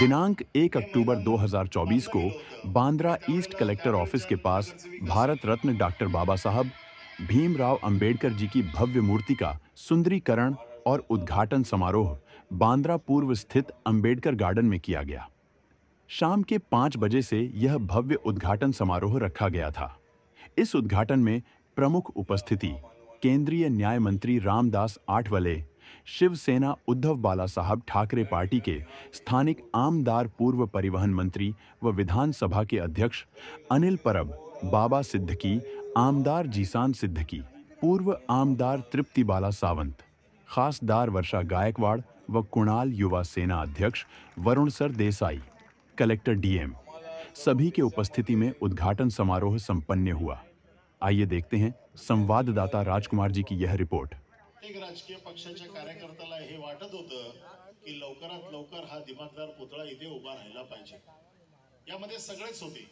दिनांक 1 हे अक्टूबर मैदान 2024 बांधलं को गेलं होतं बांद्रा आणि ईस्ट त्यावेळेला कलेक्टर ऑफिस त्यावेळच्या के पास नगरसेविका भारत रत्न डॉक्टर बाबा साहब भीमराव अंबेडकर जी की भव्य मूर्ति का सुंदरीकरण और उद्घाटन समारोह बांद्रा पूर्व स्थित अंबेडकर गार्डन में किया गया। शाम के 5 बजे से यह भव्य उद्घाटन समारोह रखा गया था। इस उद्घाटन में प्रमुख या उपस्थिति महामानवाला केंद्रीय न्याय मंत्री रामदास आठवले, शिवसेना उद्धव बाला साहब ठाकरे या पार्टी के ठिकाणी आज एकही स्थानिक पुतळा आमदार पूर्व परिवहन मंत्री व विधानसभा के अध्यक्ष कलेक्टर अनिल ऑफिस परब, समोर आज बाबा ही होत सिद्दीकी, आहे आमदार सभा जीसान सिद्दीकी, पूर्व कारण आमदार बाजूला तृप्ति बाला सावंत, खासदार वर्षा गायकवाड़ व कुणाल युवा सेना अध्यक्ष वरुण सर देसाई, कलेक्टर डीएम, आम्हाला सर्व सभी के उपस्थिति देशामध्ये में उद्घाटन समारोह संपन्न हुआ। आइए देखते हैं प्रत्येक संवाददाता जिल्ह्यात राजकुमार जी की यह रिपोर्ट। प्रत्येक राजकीय पक्षाच्या कार्यकर्त्याला हे वाटत होतं की लवकरात लवकर हा दिमागदार पुतळा इथे उभा राहायला पाहिजे। यामध्ये सगळेच होते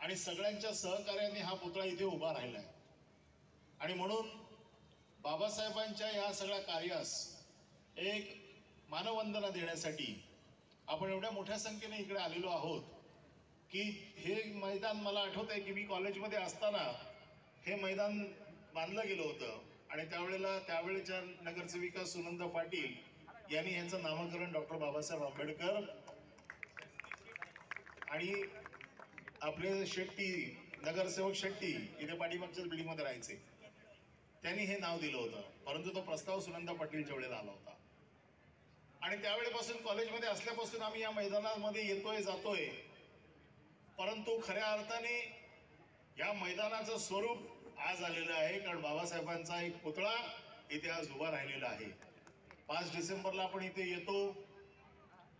आणि सगळ्यांच्या सहकार्याने हा पुतळा इथे उभा राहिलाय आणि म्हणून बाबासाहेबांच्या या सगळ्या कार्यास एक मानवंदना देण्यासाठी आपण एवढ्या मोठ्या संख्येने इकडे आलेलो आहोत की हे मैदान मला आठवत आहे की मी कॉलेजमध्ये असताना हे मैदान बांधलं गेलं होतं आणि त्यावेळेच्या नगरसेविका सुनंदा पाटील यांनी यांचं नामकरण डॉक्टर बाबासाहेब आंबेडकर आणि आपले शेट्टी नगरसेवक शेट्टी इथे पाठीमागच्याच बिल्डिंग मध्ये राहायचे त्यांनी हे नाव दिलं होतं, परंतु तो प्रस्ताव सुनंदा पाटीलच्या वेळेला आला होता आणि त्यावेळेपासून कॉलेजमध्ये असल्यापासून आम्ही या मैदानामध्ये येतोय जातोय, परंतु खऱ्या अर्थाने या मैदानाचं स्वरूप आज आलेलं आहे कारण बाबासाहेबांचा एक पुतळा इथे आज उभा राहिलेला आहे। 5 डिसेंबरला आपण इथे येतो,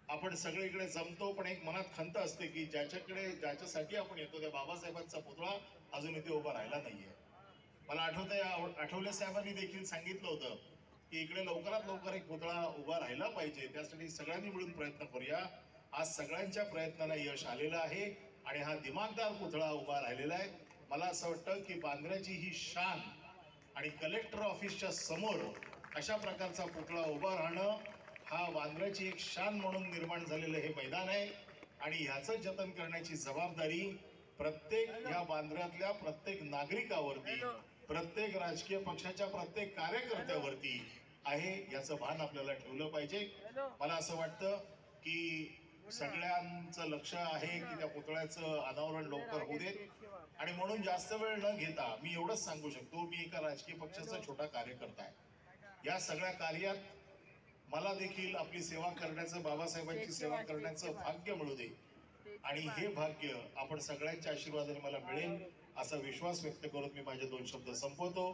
आपण सगळे इकडे जमतो, पण एक मनात खंत असते की ज्याच्यासाठी आपण येतो त्या बाबासाहेबांचा पुतळा अजून इथे उभा राहिला नाहीये। मला आठवतंय आठवले साहेबांनी देखील सांगितलं होतं की इकडे लवकरात लवकर एक पुतळा उभा राहिला पाहिजे, त्यासाठी सगळ्यांनी मिळून प्रयत्न करूया। आज सगळ्यांच्या प्रयत्नांना यश आलेलं आहे आणि हा दिमागदार पुतळा उभा राहिलेला आहे। मला असं वाटतं की बांद्र्याची ही शान आणि कलेक्टर ऑफिसच्या समोर अशा प्रकारचा पुतळा उभा राहणं हा बांद्र्याची एक शान म्हणून निर्माण झालेलं हे मैदान आहे आणि ह्याचं जतन करण्याची जबाबदारी प्रत्येक या बांद्र्यातल्या प्रत्येक नागरिकावरती, प्रत्येक राजकीय पक्षाच्या प्रत्येक कार्यकर्त्यावरती आहे, याचं भान आपल्याला ठेवलं पाहिजे। मला असं वाटतं की सगळ्यांचं लक्ष आहे की त्या पुतळ्याचं अनावरण लवकर होऊ देत आणि म्हणून जास्त वेळ न घेता मी एवढंच सांगू शकतो, मी एका राजकीय पक्षाचा छोटा कार्यकर्ता आहे। या सगळ्या कार्यात मला देखील आपली सेवा करण्याचं, बाबासाहेबांची सेवा करण्याचं भाग्य मिळू दे आणि हे भाग्य आपण सगळ्यांच्या आशीर्वादाने मला मिळेल असा विश्वास व्यक्त करत मी माझे 2 शब्द संपवतो।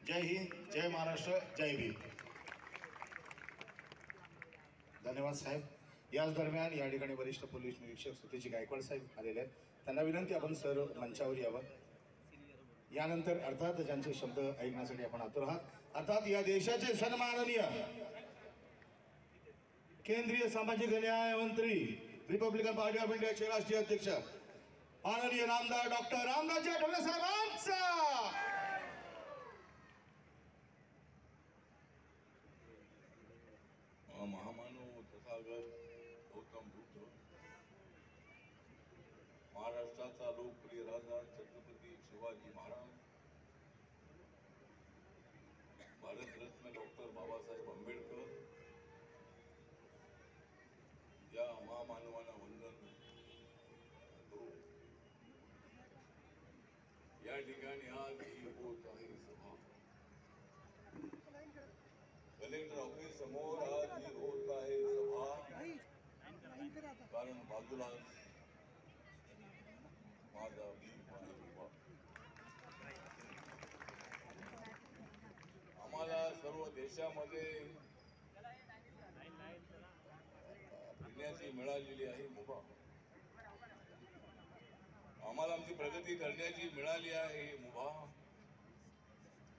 जय हिंद, जय महाराष्ट्र, जय भीम। धन्यवाद साहेब। याच दरम्यान या ठिकाणी वरिष्ठ पोलीस निरीक्षक सतीश गायकवाड साहेब आलेले आहेत, त्यांना विनंती आपण सर मंचावर यावं। यानंतर अर्थात ज्यांचे शब्द ऐकण्यासाठी आपण आतुर आहात, अर्थात या देशाचे सन्माननीय केंद्रीय सामाजिक न्याय मंत्री, रिपब्लिकन पार्टी ऑफ इंडियाचे राष्ट्रीय अध्यक्ष माननीय नामदार डॉक्टर रामदास आठवले साहेबांचा महामानव तथागत गौतम बुद्ध, महाराष्ट्राचा लोकप्रिय राजा छत्रपती शिवाजी महाराज, भारतरत्न डॉक्टर बाबासाहेब आंबेडकर या महामानवांना वंदन करू। या ठिकाणी आज ही होत आहे सभा, कलेक्टर ऑफिस समोर आज ही होत आहे सभा, कारण बाजूला माझा भीम आहे उभा। आम्हाला सर्व देशामध्ये फिरण्याची मिळालेली आहे मुभा, आम्हाला आमची प्रगती करण्याची मिळाली आहे मुभा,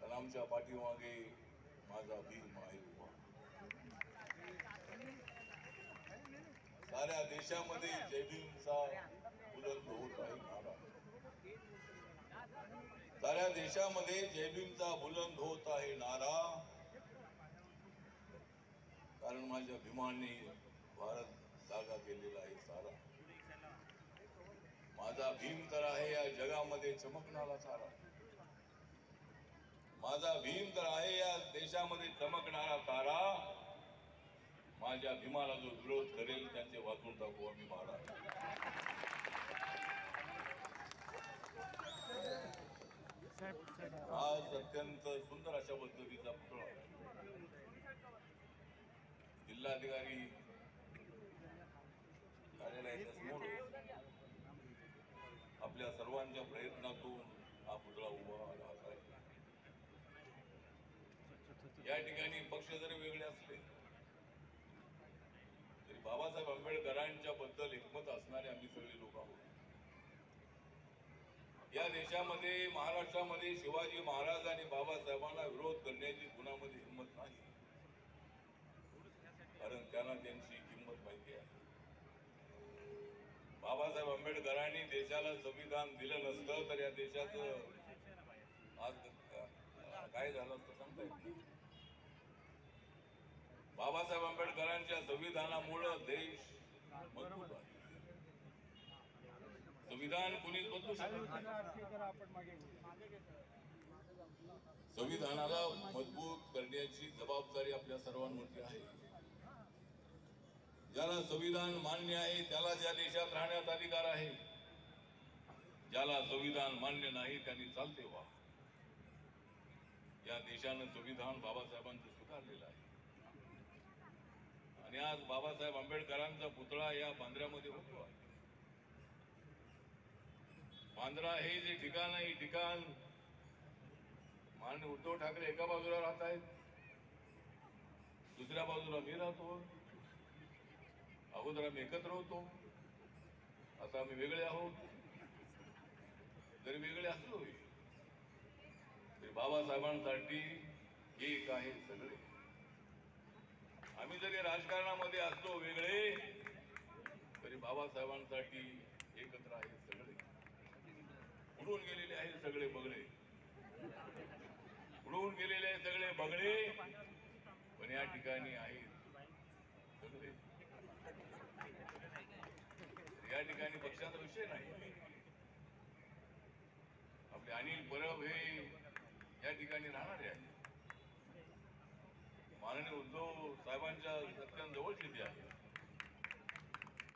तर आमच्या पाठीमागे माझा भीम आहे उभा। साऱ्या देशामध्ये जय भीमचा बुलंद होत आहे नारा, साऱ्या देशामध्ये जय भीमचा बुलंद होत आहे नारा, कारण माझ्या भीमाने भारत जागा केलेला आहे सारा. माझा भीम तर आहे या जगामध्ये चमकणारा तारा. माझा भीम तर आहे या देशामध्ये चमकणारा तारा. माझ्या भीमाला जो विरोध करेल त्यांचे वाचून टाकू आम्ही महाराज. आज अत्यंत सुंदर अशा पद्धतीचा पुतळा जिल्हाधिकारी कार्यालयाच्या समोर आपल्या सर्वांच्या प्रयत्नातून हा पुतळा उभा राहत आहे. या ठिकाणी पक्ष जरी वेगळे असले तरी बाबासाहेब आंबेडकरांच्या बद्दल एकमत असणारे आम्ही सगळे लोक आहोत. या देशामध्ये महाराष्ट्रामध्ये शिवाजी महाराज आणि बाबासाहेबांना विरोध करण्याची कुणामध्ये हिंमत नाही, कारण त्यांना त्यांची किंमत माहिती आहे. बाबासाहेब आंबेडकरांनी देशाला संविधान दिलं नसतं तर या देशाचं आज काय झालं असतं सांगता येत नाही. बाबासाहेब आंबेडकरांच्या संविधानामुळे देश मजबूत आहे. संविधान कुणीच बदलू शकत नाही. संविधानाला मजबूत करण्याची जबाबदारी आपल्या सर्वांवरती आहे. ज्याला संविधान मान्य आहे त्यालाच या देशात राहण्याचा अधिकार आहे. ज्याला संविधान मान्य नाही त्यांनी चालते व्हा. या देशानं संविधान बाबासाहेबांचं स्वीकारलेलं आहे आणि आज बाबासाहेब आंबेडकरांचा पुतळा या बांद्र्यामध्ये होतो आहे. बांद्रा हे जे ठिकाण आहे, ठिकाण माननीय उद्धव ठाकरे एका बाजूला राहत आहेत, दुसऱ्या बाजूला मी राहतो. अगोदर आम्ही एकत्र होतो, आता आम्ही वेगळे आहोत. जरी वेगळे असलो तरी बाबासाहेबांसाठी एक आहे सगळे. आम्ही जरी राजकारणामध्ये असलो वेगळे तरी बाबासाहेबांसाठी एकत्र आहे सगळे. उडून गेलेले आहे सगळे बगळे, उडून गेलेले आहे सगळे बगळे, पण या ठिकाणी आहेत सगळे. या ठिकाणी पक्षाचा विषय नाही. आपले अनिल परब हे या ठिकाणी राहणारे आहेत. माननीय उद्धव साहेबांच्या अत्यंत जवळचे ते आहेत.